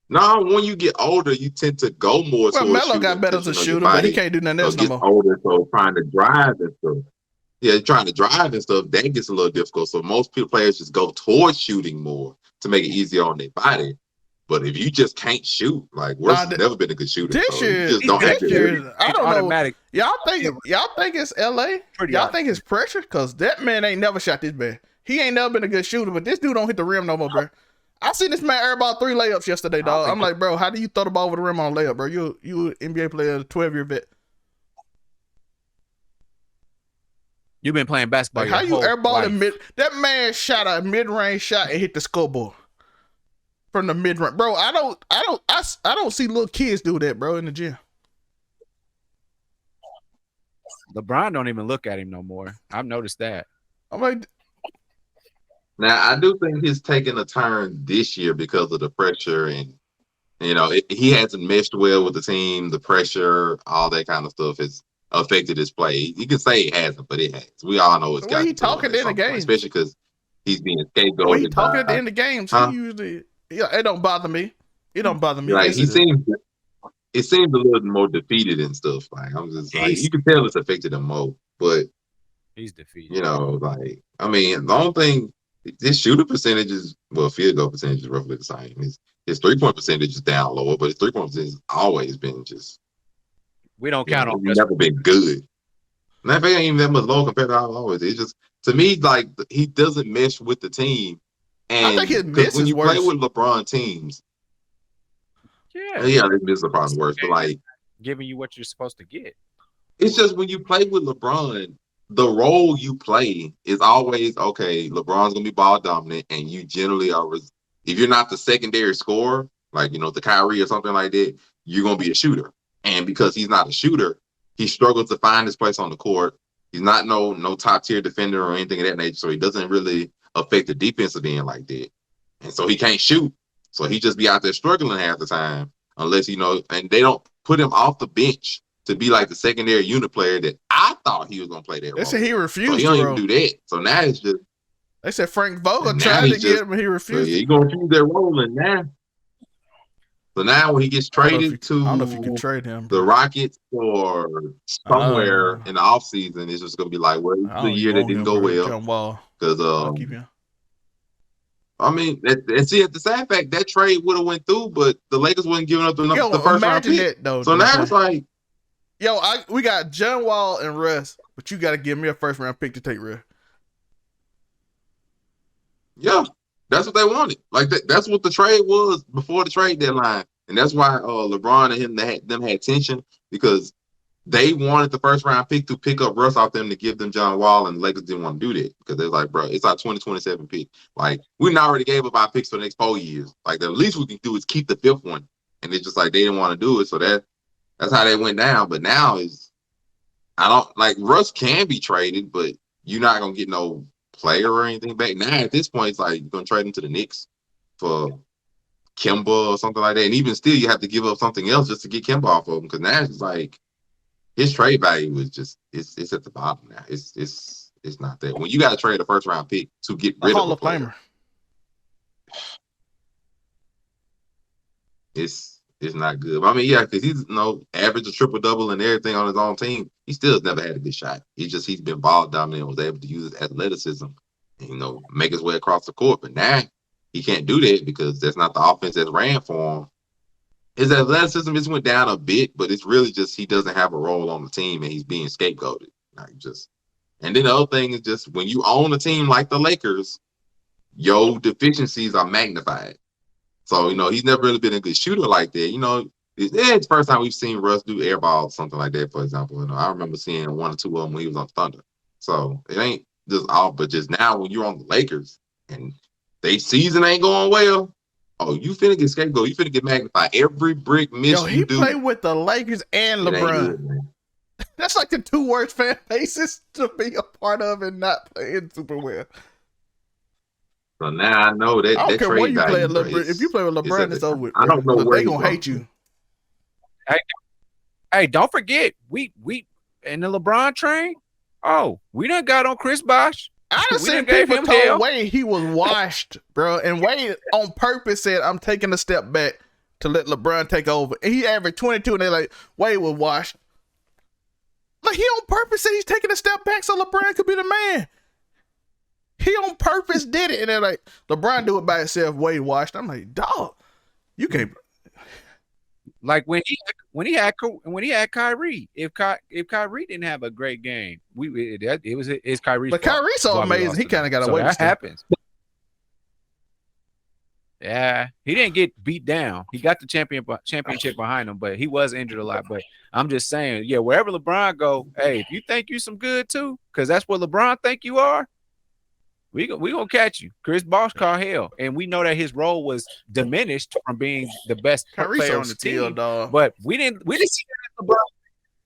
when you get older, you tend to go more. Well, Melo got better as a shooter, but he can't do nothing else no more. Older, so trying to drive and stuff. Yeah, trying to drive and stuff, that gets a little difficult. So most players just go towards shooting more to make it easier on their body. But if you just can't shoot, like Russ has never been a good shooter. This so year, just don't have to I don't automatic. know. Y'all think it's LA? Y'all think it's pressure? Because that man ain't never shot this bad. He ain't never been a good shooter, but this dude don't hit the rim no more, bro. I seen this man airball 3 layups yesterday, dog. I'm like, bro, how do you throw the ball over the rim on a layup, bro? You an NBA player, 12-year vet. You've been playing basketball. Like, how you airball in mid? That man shot a mid-range shot and hit the scoreboard from the mid-range, bro. I don't see little kids do that, bro, in the gym. LeBron don't even look at him no more. I've noticed that. I'm like, now I do think he's taking a turn this year because of the pressure, and he hasn't meshed well with the team. The pressure, all that kind of stuff has affected his play. You can say it hasn't, but it has. We all know it's got. He talking in the game, especially because he's being scapegoated. When he talking at the end of games, he usually, it don't bother me. It don't bother me. Like it seems a little more defeated and stuff. Like I'm just like, you can tell it's affected him more, but he's defeated. Like I mean, the only thing, his shooter percentage is, well, field goal percentage is roughly the same. His 3-point percentage is down lower, but his 3-point percentage has always been just. We don't count on. He's never been good. That ain't even that much low compared to how always. It's just, to me, like, he doesn't mesh with the team. And I think his miss when is you worse. play with LeBron teams, his miss is probably worse. But like, giving you what you're supposed to get. It's just when you play with LeBron, the role you play is always, okay, LeBron's gonna be ball dominant, and you generally are. If you're not the secondary scorer, like the Kyrie or something like that, you're gonna be a shooter. And because he's not a shooter, he struggles to find his place on the court. He's not no top tier defender or anything of that nature, so he doesn't really affect the defensive end like that. And so he can't shoot. So he just be out there struggling half the time, unless and they don't put him off the bench to be like the secondary unit player that I thought he was gonna play that role. They said he refused. So he don't even do that. So now it's just. They said Frank Vogel tried to get him, and he refused. So he's gonna choose that role, and now. So now when he gets traded to, I don't know if you can trade him. The Rockets or somewhere in the offseason, it's just gonna be like, well, it's the year that didn't go well. Because I mean, and see, at the sad fact, that trade would have went through, but the Lakers wasn't giving up the first round pick. So now it's like, we got John Wall and Russ, but you got to give me a first round pick to take Russ. Yeah, that's what they wanted. Like that's what the trade was before the trade deadline, and that's why LeBron and them had tension, because they wanted the first round pick to pick up Russ off them to give them John Wall, and the Lakers didn't want to do that because they're like, bro, it's our 2027 pick. Like, we already gave up our picks for the next 4 years. Like, the least we can do is keep the 5th one, and it's just like they didn't want to do it. So that's how they went down. But now Russ can be traded, but you're not gonna get no player or anything back. Now at this point, it's like you're gonna trade him to the Knicks for Kemba or something like that, and even still, you have to give up something else just to get Kemba off of him, because now it's like his trade value is just it's at the bottom now. It's not there. When you got to trade a first round pick to get rid of a player, it's not good. I mean, yeah, because he's average a triple double and everything on his own team. He still has never had a good shot. He's been ball dominant and was able to use his athleticism and make his way across the court. But now he can't do that because that's not the offense that's ran for him. His athleticism just went down a bit, but it's really just he doesn't have a role on the team and he's being scapegoated. Like, just And then the other thing is just when you own a team like the Lakers, your deficiencies are magnified. So, he's never really been a good shooter like that. It's the first time we've seen Russ do air balls, something like that, for example. I remember seeing one or two of them when he was on Thunder. So it ain't just all, but just now when you're on the Lakers and they season ain't going well, you finna get scapegoat. You finna get magnified. Every brick miss he played with the Lakers and LeBron. Good, that's like the two worst fan bases to be a part of and not playing super well. So now I know that. I don't care where you play at LeBron. If you play with LeBron, it's over with. I don't know where they gonna hate you. Hey, don't forget, we in the LeBron train. Oh, we done got on Chris Bosh. I done seen people told Wade he was washed, bro, and Wade on purpose said, "I'm taking a step back to let LeBron take over." And he averaged 22, and they're like, "Wade was washed." Like he on purpose said he's taking a step back so LeBron could be the man. He on purpose did it, and they're like, LeBron do it by himself. Wade washed. I'm like, dog, you can't. Like when he had Kyrie, if Kyrie didn't have a great game, it's Kyrie's But Kyrie's so amazing, he kind of got away. That happens. Yeah, he didn't get beat down. He got the championship behind him, but he was injured a lot. But I'm just saying, yeah, wherever LeBron go, hey, if you think you some good too, because that's what LeBron think you are, we gonna catch you. Chris Bosh called hell, and we know that his role was diminished from being the best player on the team. Dog. But we didn't see that LeBron.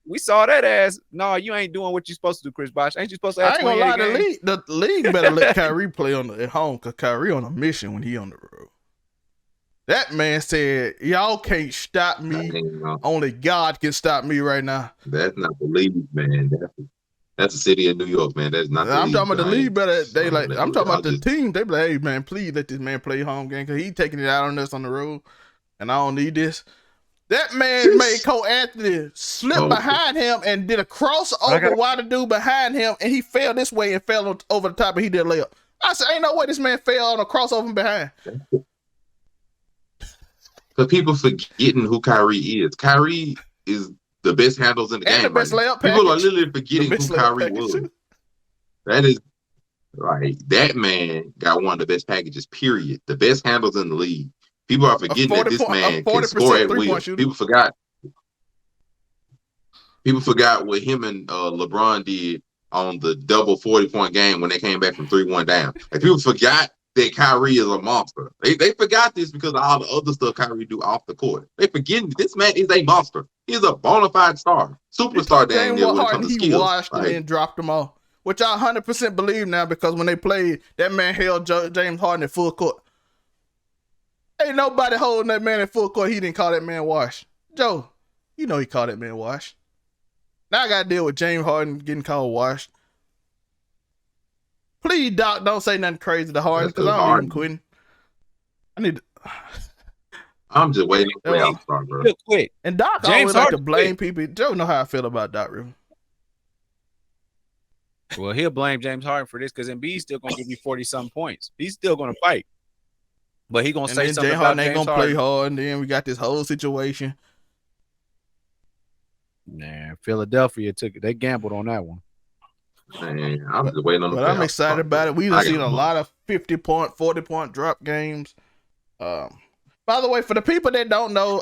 We saw that as no, you ain't doing what you supposed to do, Chris Bosh. Ain't you supposed to? I ain't gonna lie, the league better let Kyrie play at home because Kyrie on a mission when he on the road. That man said, "Y'all can't stop me. Only God can stop me right now." That's not the league, man. That's the city of New York, man. That's not. I'm talking about the league better. I'm talking about the team. They be like, "Hey, man, please let this man play home game because he taking it out on us on the road, and I don't need this." That man made Cole Anthony slip behind him and did a crossover while the dude behind him, and he fell this way and fell over the top, and he did a layup. I said, "Ain't no way this man fell on a crossover behind." But people forgetting who Kyrie is. Kyrie is the best handles in the game. The best layup package. People are literally forgetting who Kyrie was. That is right. That man got one of the best packages, period. The best handles in the league. People are forgetting that this man can score at will. People forgot what him and LeBron did on the double 40-point game when they came back from 3-1 down. Like, people forgot that Kyrie is a monster. They forgot this because of all the other stuff Kyrie do off the court. They forgetting this man is a monster. He's a bona fide star, superstar. Damn near when it comes to skills. He washed and then dropped them off, which I 100% believe now because when they played, that man held James Harden at full court. Ain't nobody holding that man at full court. He didn't call that man washed. Joe, you know he called that man washed. Now I got to deal with James Harden getting called washed. Please, Doc, don't say nothing crazy to Harden because I don't even quitting. I need to... I'm just waiting for playoff start, bro. Real quick. And Doc always like to blame people. Joe know how I feel about Doc Rivers. Well, he'll blame James Harden for this because Embiid's still going to give you 40-something points. He's still going to fight. But he going to say something James about Harden ain't James gonna Harden. play hard, and then we got this whole situation. Nah, Philadelphia took it. They gambled on that one. Man, I'm just waiting on the But I'm excited about it. We've seen a lot of 50-point, 40-point drop games. By the way, for the people that don't know,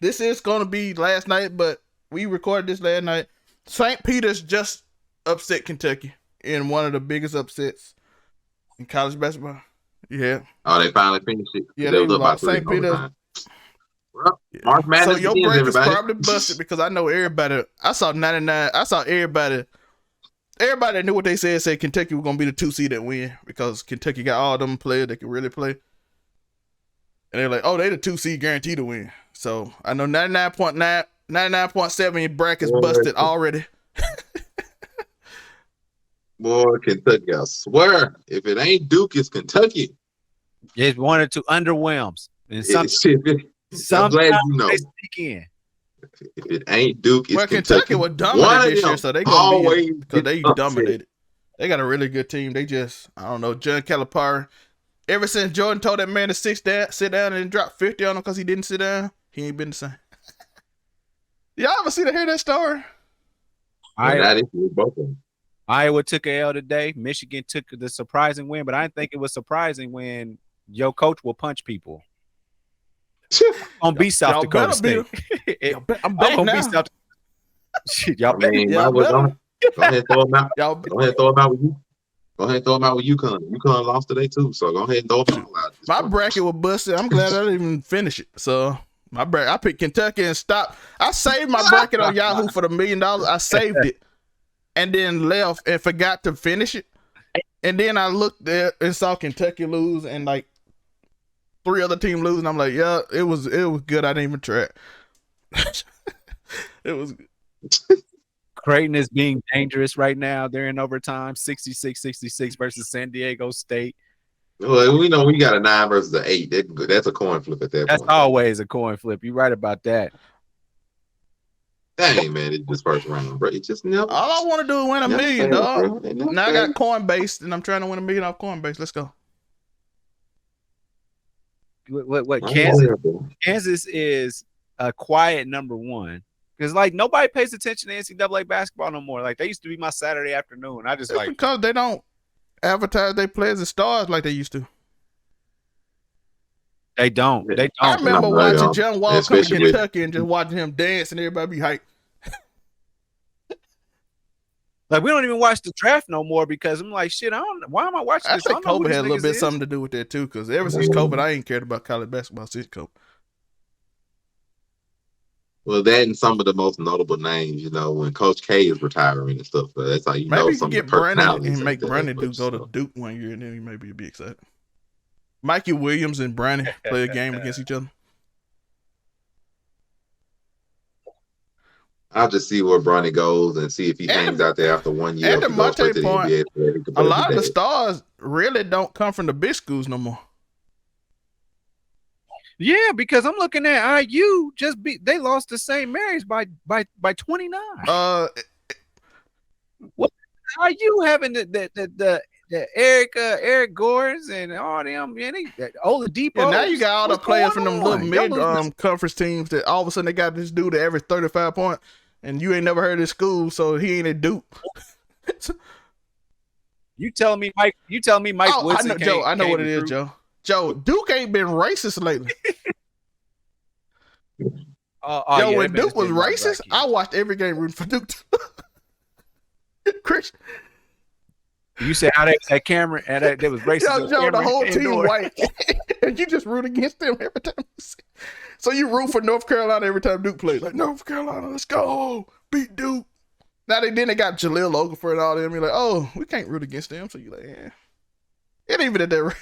this is going to be last night, but we recorded this last night. St. Peter's just upset Kentucky in one of the biggest upsets in college basketball. Yeah. Oh, they finally finished it. Yeah, they was up by St. Peter's. Well, March Madness. So your break is probably busted because I know everybody. I saw 99. I saw everybody. Everybody that knew what they said Kentucky was gonna be the 2 seed that win because Kentucky got all them players that can really play. And they're like, oh, they the 2 seed guaranteed to win. So I know 99.9, 99.7 brackets busted already. Boy, Kentucky, I swear, if it ain't Duke, it's Kentucky. It's 1 or 2 underwhelms. And I'm glad you know. They sneak in. If it ain't Duke, it's Kentucky was dominant this year, so they gonna be because they dominated. They got a really good team. They just, I don't know, John Calipari. Ever since Jordan told that man to sit down and drop 50 on him because he didn't sit down, he ain't been the same. Y'all ever hear that story? Both of them. Iowa took a L today. Michigan took the surprising win, but I didn't think it was surprising when your coach will punch people. On B South Dakota State. I'm back now. Shit, y'all I mean, y'all go ahead and throw them out. Y'all, Go ahead and throw them out with you. Go ahead and throw them out with UConn. UConn lost today too, so go ahead and throw them all out. my bracket was busted. I'm glad I didn't even finish it. So my bracket, I picked Kentucky and stopped. I saved my bracket on Yahoo for the $1 million. I saved it and then left and forgot to finish it. And then I looked there and saw Kentucky lose and like 3 other teams lose, and I'm like, yeah, it was good. I didn't even try. It was. Creighton is being dangerous right now. They're in overtime, 66-66 versus San Diego State. Well, we know we got a 9 versus an 8. That's a coin flip at that That's point. always a coin flip. You're right about that. Dang, man, it's just first round, bro. It just never. All I want to do is win $1 million, dog. Bro. Now I got Coinbase, and I'm trying to win $1 million off Coinbase. Let's go. What Oh, Kansas? yeah, bro. Kansas is a quiet number 1 because like nobody pays attention to NCAA basketball no more. Like they used to be my Saturday afternoon. I just It's like because they don't advertise their players as stars like they used to. they don't. They don't. I remember No, watching John Wall come to especially with- Kentucky and just watching him dance, and everybody be hyped. Like we don't even watch the draft no more because I'm like, shit. Why am I watching I this? think don't know who COVID had a these little bit niggas is. something to do with that too, because ever since COVID, I ain't cared about college basketball since COVID. Well, that and some of the most notable names, you know, when Coach K is retiring and stuff. So that's how you know Maybe you some can of get the Brandon personalities. and make that Brandon much, go to so. Duke 1 year, and then he maybe be excited. Mikey Williams and Brandon play a game against each other. I'll just see where Bronny goes and see if he hangs out there after 1 year. and If to he goes straight Monte's to the point, NBA player, he can A play lot of the today. stars really don't come from the big schools no more. Yeah, because I'm looking at IU they lost to St. Mary's by 29. What IU having the Eric Gordons and all them, man, Oladipo. And now you got all the What's players going from them little on? mid Y'all losing conference teams that all of a sudden they got this dude that average 35 points, and you ain't never heard of his school, so he ain't a Duke. You telling me Mike Oh, Woodson I know, Joe. I know can't what it is, recruit? Joe. Joe, Duke ain't been racist lately. Oh, Yo, yeah, when that Duke was been my racist, bracket. I watched every game rooting for Duke. Chris, You said how that camera and that was racist. Joe, the whole team indoor. white, and you just root against them every time. So you root for North Carolina every time Duke plays. Like, North Carolina, let's go, beat Duke. Now they got Jaleel Okafor and all them. You're like, oh, we can't root against them. So you're like, yeah. And even at that,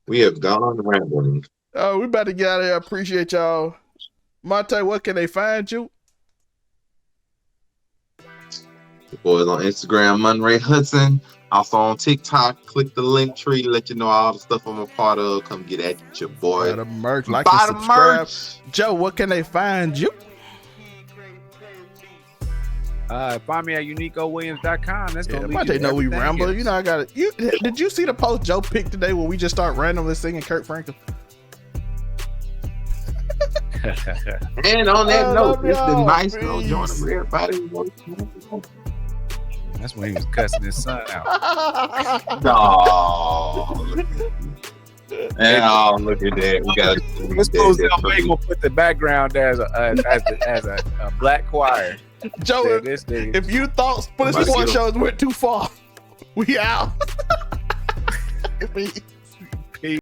We have gone rambling. we about to get out of here. I appreciate y'all. Monte, what can they find you? The boys on Instagram, Munray Hudson. Also on TikTok, click the link tree, let you know all the stuff I'm a part of. Come get at your boy. Buy the merch, like Buy and the subscribe. merch. Joe, what can they find you? Find me at UniqoWilliams.com. That's Yeah, gonna lead Monte you to know we everything ramble. else. You know, I got it. Did you see the post Joe picked today where we just start randomly singing Kurt Franklin? And on that I note, love it's y'all. been nice to Peace. join everybody. That's when he was cussing his son out. No. And look at that. We got This fool's gonna put the background as a black choir. Joe, Say this nigga. if you thought Split Somebody Sports get 'em. shows went too far, we out. Peace.